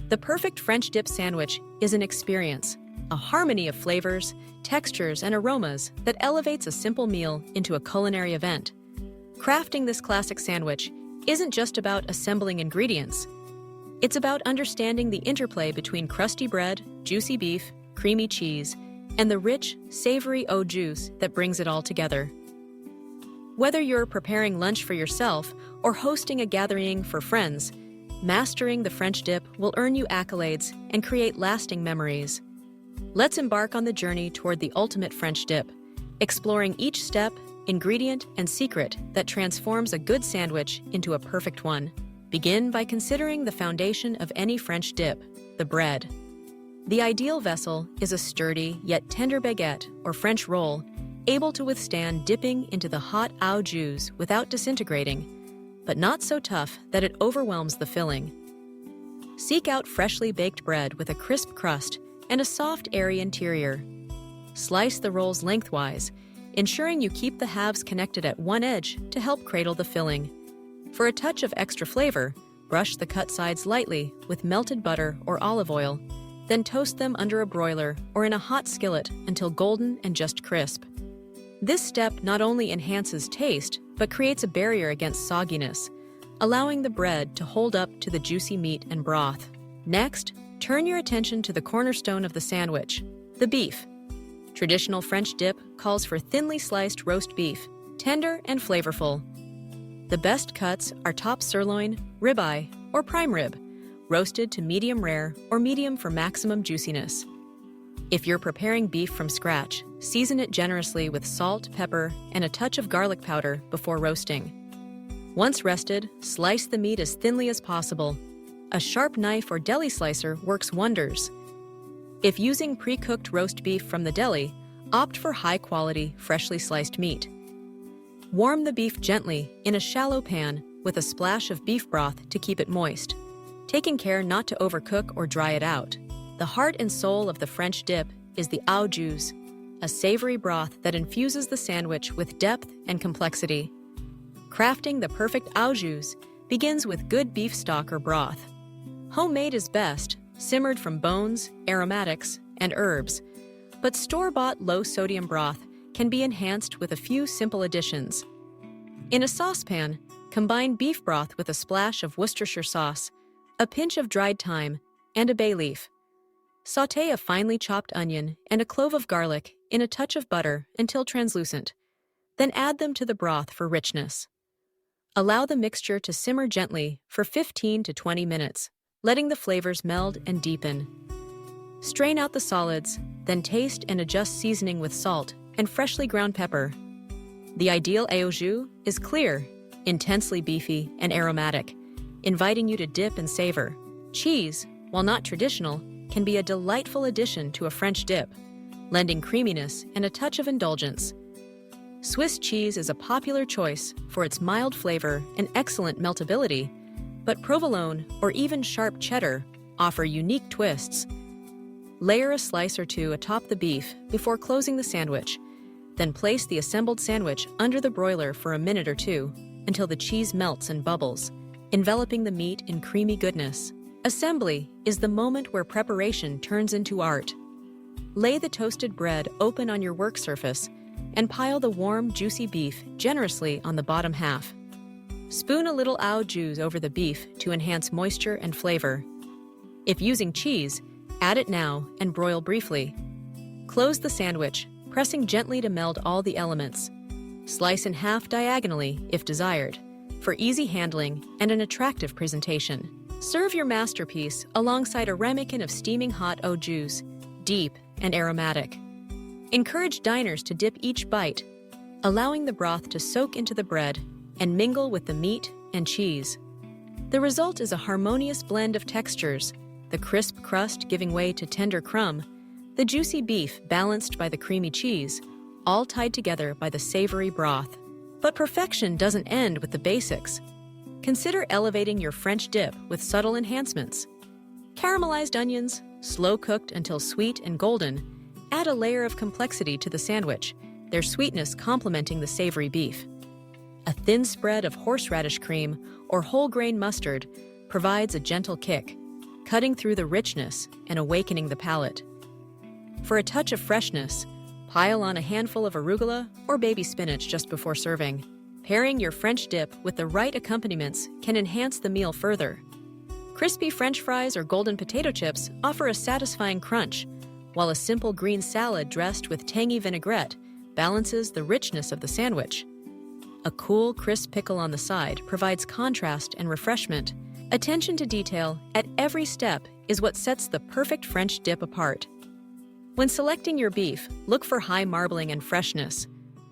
The perfect French dip sandwich is an experience, a harmony of flavors, textures, and aromas that elevates a simple meal into a culinary event. Crafting this classic sandwich isn't just about assembling ingredients. It's about understanding the interplay between crusty bread, juicy beef, creamy cheese, and the rich, savory au jus that brings it all together. Whether you're preparing lunch for yourself or hosting a gathering for friends, mastering the French dip will earn you accolades and create lasting memories. Let's embark on the journey toward the ultimate French dip, exploring each step, ingredient, and secret that transforms a good sandwich into a perfect one. Begin by considering the foundation of any French dip, the bread. The ideal vessel is a sturdy yet tender baguette or French roll, able to withstand dipping into the hot au jus without disintegrating, but not so tough that it overwhelms the filling. Seek out freshly baked bread with a crisp crust and a soft, airy interior. Slice the rolls lengthwise, ensuring you keep the halves connected at one edge to help cradle the filling. For a touch of extra flavor, brush the cut sides lightly with melted butter or olive oil, then toast them under a broiler or in a hot skillet until golden and just crisp. This step not only enhances taste, but creates a barrier against sogginess, allowing the bread to hold up to the juicy meat and broth. Next, turn your attention to the cornerstone of the sandwich, the beef. Traditional French dip calls for thinly sliced roast beef, tender and flavorful. The best cuts are top sirloin, ribeye, or prime rib, roasted to medium rare or medium for maximum juiciness. If you're preparing beef from scratch, season it generously with salt, pepper, and a touch of garlic powder before roasting. Once rested, slice the meat as thinly as possible. A sharp knife or deli slicer works wonders. If using pre-cooked roast beef from the deli, opt for high-quality, freshly sliced meat. Warm the beef gently in a shallow pan with a splash of beef broth to keep it moist, taking care not to overcook or dry it out. The heart and soul of the French dip is the au jus, a savory broth that infuses the sandwich with depth and complexity. Crafting the perfect au jus begins with good beef stock or broth. Homemade is best, simmered from bones, aromatics, and herbs, but store-bought low-sodium broth can be enhanced with a few simple additions. In a saucepan, combine beef broth with a splash of Worcestershire sauce, a pinch of dried thyme, and a bay leaf. Sauté a finely chopped onion and a clove of garlic in a touch of butter until translucent. Then add them to the broth for richness. Allow the mixture to simmer gently for 15 to 20 minutes, letting the flavors meld and deepen. Strain out the solids, then taste and adjust seasoning with salt and freshly ground pepper. The ideal au jus is clear, intensely beefy, and aromatic, inviting you to dip and savor. Cheese, while not traditional, can be a delightful addition to a French dip, lending creaminess and a touch of indulgence. Swiss cheese is a popular choice for its mild flavor and excellent meltability, but provolone or even sharp cheddar offer unique twists. Layer a slice or two atop the beef before closing the sandwich, then place the assembled sandwich under the broiler for a minute or two until the cheese melts and bubbles, enveloping the meat in creamy goodness. Assembly is the moment where preparation turns into art. Lay the toasted bread open on your work surface and pile the warm, juicy beef generously on the bottom half. Spoon a little au jus over the beef to enhance moisture and flavor. If using cheese, add it now and broil briefly. Close the sandwich, pressing gently to meld all the elements. Slice in half diagonally if desired, for easy handling and an attractive presentation. Serve your masterpiece alongside a ramekin of steaming hot au jus, deep and aromatic. Encourage diners to dip each bite, allowing the broth to soak into the bread and mingle with the meat and cheese. The result is a harmonious blend of textures, the crisp crust giving way to tender crumb, the juicy beef balanced by the creamy cheese, all tied together by the savory broth. But perfection doesn't end with the basics. Consider elevating your French dip with subtle enhancements. Caramelized onions, slow-cooked until sweet and golden, add a layer of complexity to the sandwich, their sweetness complementing the savory beef. A thin spread of horseradish cream or whole grain mustard provides a gentle kick, cutting through the richness and awakening the palate. For a touch of freshness, pile on a handful of arugula or baby spinach just before serving. Pairing your French dip with the right accompaniments can enhance the meal further. Crispy French fries or golden potato chips offer a satisfying crunch, while a simple green salad dressed with tangy vinaigrette balances the richness of the sandwich. A cool, crisp pickle on the side provides contrast and refreshment. Attention to detail at every step is what sets the perfect French dip apart. When selecting your beef, look for high marbling and freshness.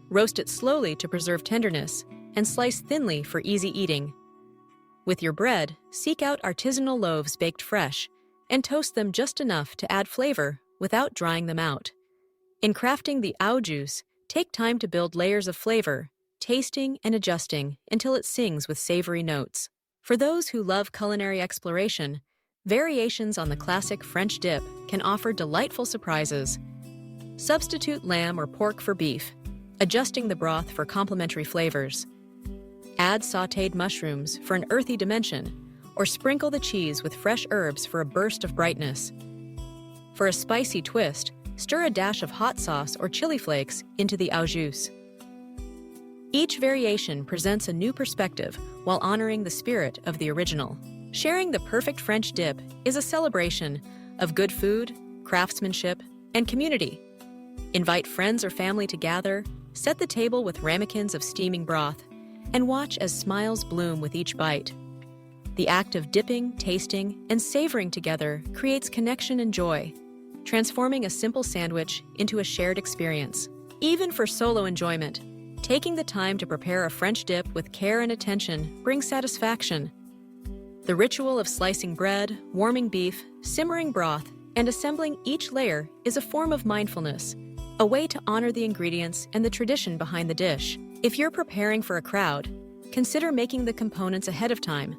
Roast it slowly to preserve tenderness, and slice thinly for easy eating. With your bread, seek out artisanal loaves baked fresh, and toast them just enough to add flavor without drying them out. In crafting the au juice, take time to build layers of flavor, tasting and adjusting until it sings with savory notes. For those who love culinary exploration, variations on the classic French dip can offer delightful surprises. Substitute lamb or pork for beef, adjusting the broth for complementary flavors. Add sautéed mushrooms for an earthy dimension, or sprinkle the cheese with fresh herbs for a burst of brightness. For a spicy twist, stir a dash of hot sauce or chili flakes into the au juice. Each variation presents a new perspective while honoring the spirit of the original. Sharing the perfect French dip is a celebration of good food, craftsmanship, and community. Invite friends or family to gather, set the table with ramekins of steaming broth, and watch as smiles bloom with each bite. The act of dipping, tasting, and savoring together creates connection and joy, transforming a simple sandwich into a shared experience. Even for solo enjoyment, taking the time to prepare a French dip with care and attention brings satisfaction. The ritual of slicing bread, warming beef, simmering broth, and assembling each layer is a form of mindfulness, a way to honor the ingredients and the tradition behind the dish. If you're preparing for a crowd, consider making the components ahead of time.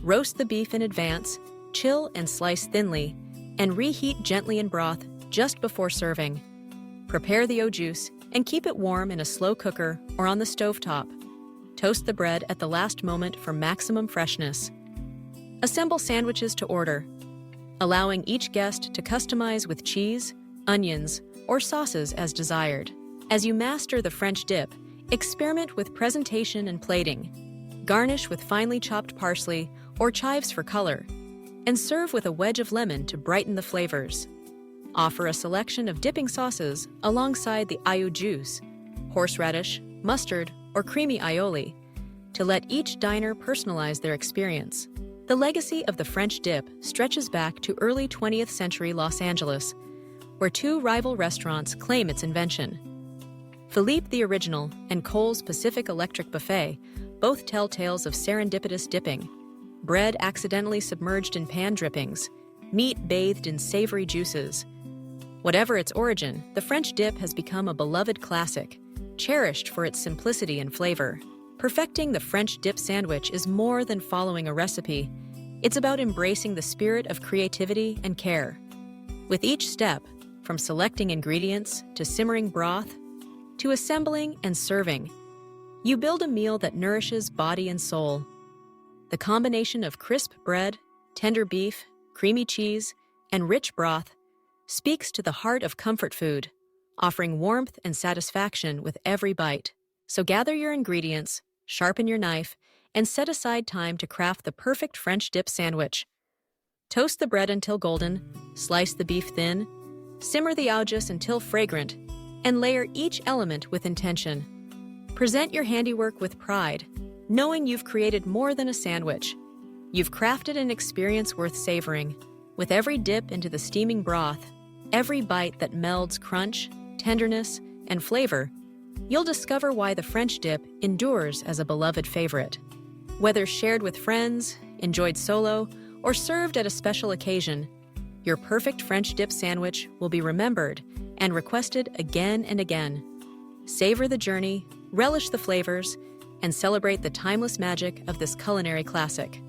Roast the beef in advance, chill and slice thinly, and reheat gently in broth just before serving. Prepare the au juice and keep it warm in a slow cooker or on the stovetop. Toast the bread at the last moment for maximum freshness. Assemble sandwiches to order, allowing each guest to customize with cheese, onions, or sauces as desired. As you master the French dip, experiment with presentation and plating. Garnish with finely chopped parsley or chives for color, and serve with a wedge of lemon to brighten the flavors. Offer a selection of dipping sauces alongside the au juice, horseradish, mustard, or creamy aioli, to let each diner personalize their experience. The legacy of the French dip stretches back to early 20th century Los Angeles, where two rival restaurants claim its invention. Philippe the Original and Cole's Pacific Electric Buffet both tell tales of serendipitous dipping. Bread accidentally submerged in pan drippings, meat bathed in savory juices. Whatever its origin, the French dip has become a beloved classic, cherished for its simplicity and flavor. Perfecting the French dip sandwich is more than following a recipe. It's about embracing the spirit of creativity and care. With each step, from selecting ingredients to simmering broth, to assembling and serving, you build a meal that nourishes body and soul. The combination of crisp bread, tender beef, creamy cheese, and rich broth speaks to the heart of comfort food, offering warmth and satisfaction with every bite. So gather your ingredients, sharpen your knife, and set aside time to craft the perfect French dip sandwich. Toast the bread until golden, slice the beef thin, simmer the au juice until fragrant, and layer each element with intention. Present your handiwork with pride, knowing you've created more than a sandwich. You've crafted an experience worth savoring. With every dip into the steaming broth, every bite that melds crunch, tenderness, and flavor, you'll discover why the French dip endures as a beloved favorite. Whether shared with friends, enjoyed solo, or served at a special occasion, your perfect French dip sandwich will be remembered and requested again and again. Savor the journey, relish the flavors, and celebrate the timeless magic of this culinary classic.